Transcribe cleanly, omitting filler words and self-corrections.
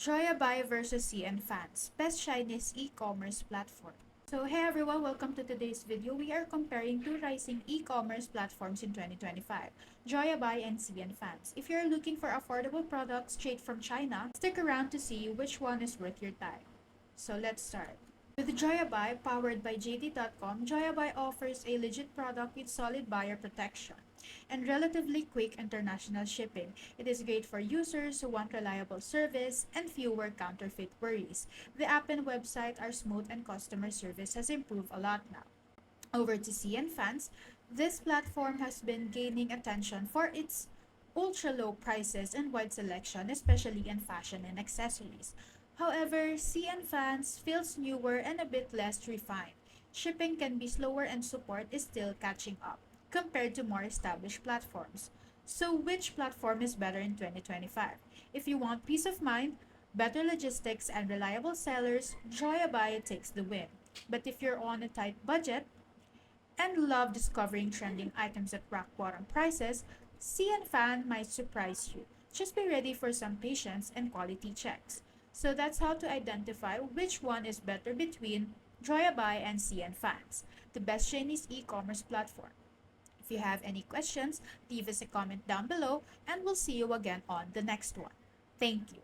Joyabuy versus CNfans, best Chinese e-commerce platform. So hey everyone, welcome to today's video. We are comparing two rising e-commerce platforms in 2025, Joyabuy and CNfans. If you're looking for affordable products straight from China, stick around to see which one is worth your time. So let's start. With Joyabuy, powered by JD.com, Joyabuy offers a legit product with solid buyer protection and relatively quick international shipping. It is great for users who want reliable service and fewer counterfeit worries. The app and website are smooth and customer service has improved a lot now. Over to CNfans, this platform has been gaining attention for its ultra low prices and wide selection, especially in fashion and accessories. However, CNfans feels newer and a bit less refined. Shipping can be slower and support is still catching up compared to more established platforms. So, which platform is better in 2025? If you want peace of mind, better logistics, and reliable sellers, Joyabuy takes the win. But if you're on a tight budget, and love discovering trending items at rock bottom prices, CNFan might surprise you. Just be ready for some patience and quality checks. So that's how to identify which one is better between Joyabuy and CNFans, the best Chinese e-commerce platform. If you have any questions, leave us a comment down below and we'll see you again on the next one. Thank you.